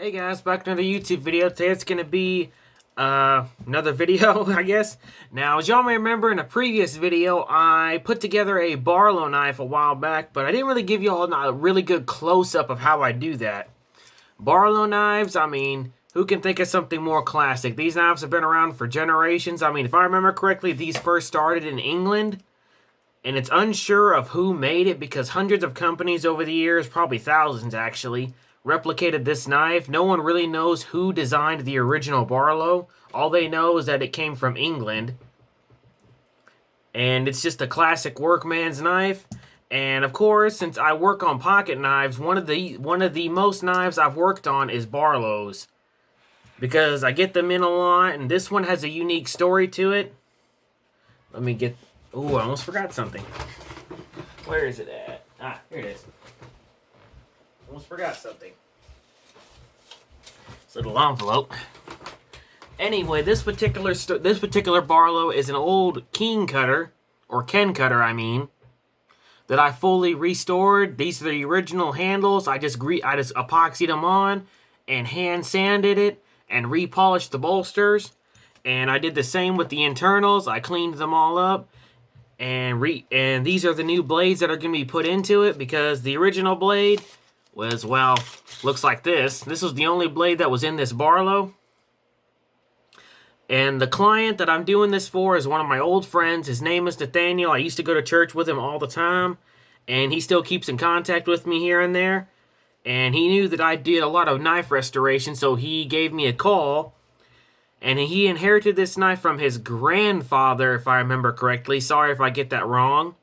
Hey guys, back to another YouTube video. Today it's going to be another video, I guess. Now, as y'all may remember in a previous video, I put together a Barlow knife a while back, but I didn't really give y'all a really good close-up of how I do that. Barlow knives, I mean, who can think of something more classic? These knives have been around for generations. I mean, if I remember correctly, these first started in England, and it's unsure of who made it because hundreds of companies over the years, probably thousands actually, replicated this knife. No one really knows who designed the original Barlow. All they know is that it came from England. And it's just a classic workman's knife. And of course, since I work on pocket knives, one of the most knives I've worked on is Barlow's. Because I get them in a lot, and this one has a unique story to it. Let me get... Ooh, I almost forgot something. Where is it at? Ah, here it is. Almost forgot something. This little envelope. Anyway, this particular Barlow is an old King cutter, or Ken cutter, I mean, that I fully restored. These are the original handles. I just epoxied them on and hand sanded it and repolished the bolsters. And I did the same with the internals. I cleaned them all up. And these are the new blades that are going to be put into it because the original blade was, well, looks like this. This was the only blade that was in this Barlow. And the client that I'm doing this for is one of my old friends. His name is Nathaniel. I used to go to church with him all the time. And he still keeps in contact with me here and there. And he knew that I did a lot of knife restoration, so he gave me a call. And he inherited this knife from his grandfather, if I remember correctly. Sorry if I get that wrong.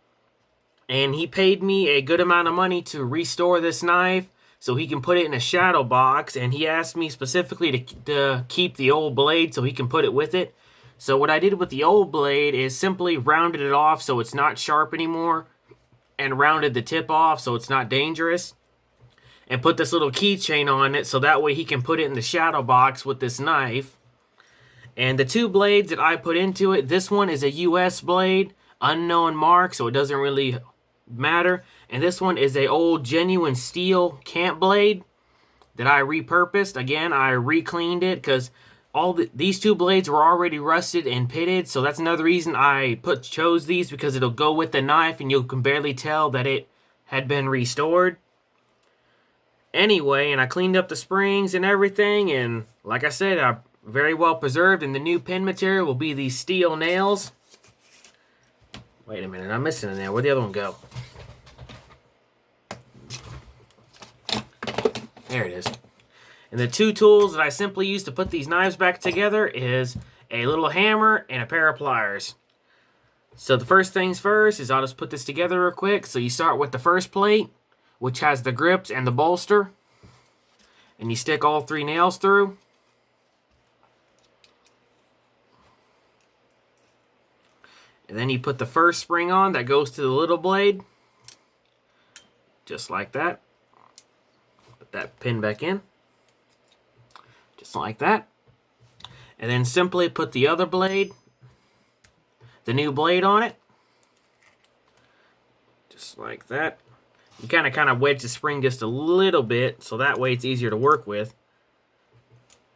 And he paid me a good amount of money to restore this knife so he can put it in a shadow box. And he asked me specifically to keep the old blade so he can put it with it. So what I did with the old blade is simply rounded it off so it's not sharp anymore. And rounded the tip off so it's not dangerous. And put this little keychain on it so that way he can put it in the shadow box with this knife. And the two blades that I put into it, this one is a US blade, unknown mark, so it doesn't really matter. And this one is a old genuine steel camp blade that I repurposed. Again, I re-cleaned it because these two blades were already rusted and pitted, so that's another reason I chose these, because it'll go with the knife and you can barely tell that it had been restored. Anyway, and I cleaned up the springs and everything, and like I said, I very well preserved, and the new pin material will be these steel nails. Wait a minute, I'm missing a nail. Where'd the other one go? There it is. And the two tools that I simply use to put these knives back together is a little hammer and a pair of pliers. So the first things first is I'll just put this together real quick. So you start with the first plate, which has the grips and the bolster. And you stick all three nails through. And then you put the first spring on that goes to the little blade. Just like that. Put that pin back in. Just like that. And then simply put the other blade, the new blade on it. Just like that. You kind of wedge the spring just a little bit, so that way it's easier to work with.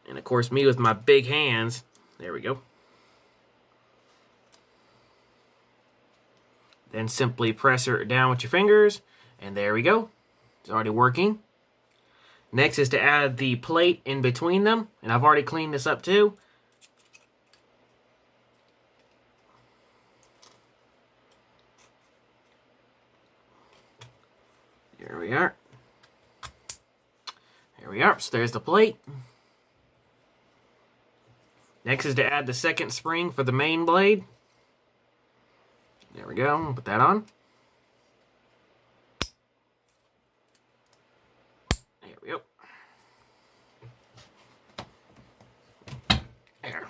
And of course, me with my big hands. There we go. Then simply press it down with your fingers, and there we go. It's already working. Next is to add the plate in between them, and I've already cleaned this up too. There we are. There we are. So there's the plate. Next is to add the second spring for the main blade. There we go. Put that on. There we go. There.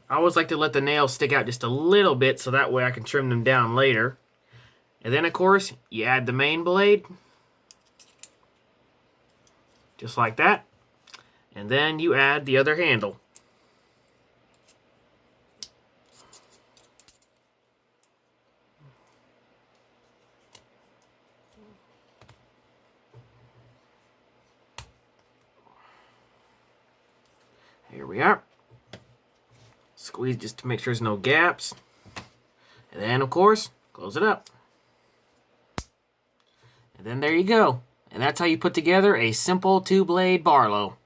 I always like to let the nails stick out just a little bit so that way I can trim them down later. And then, of course, you add the main blade. Just like that. And then you add the other handle. Here we are. Squeeze just to make sure there's no gaps. And then, of course, close it up. And then there you go. And that's how you put together a simple 2-blade Barlow.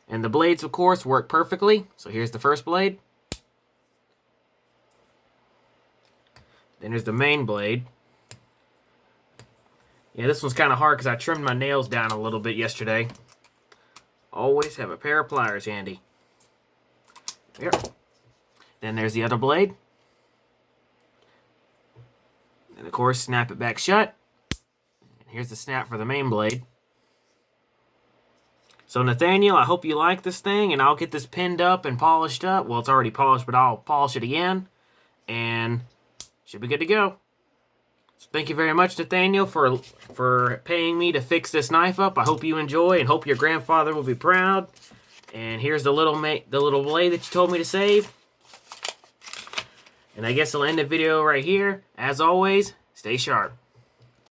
And the blades, of course, work perfectly. So here's the first blade. Then here's the main blade. Yeah, this one's kind of hard because I trimmed my nails down a little bit yesterday. Always have a pair of pliers handy. Here. Then there's the other blade. And of course, snap it back shut. And here's the snap for the main blade. So Nathaniel, I hope you like this thing, and I'll get this pinned up and polished up. Well, it's already polished, but I'll polish it again. And should be good to go. So thank you very much, Nathaniel, for paying me to fix this knife up. I hope you enjoy and hope your grandfather will be proud. And here's the little blade that you told me to save. And I guess I'll end the video right here. As always, stay sharp.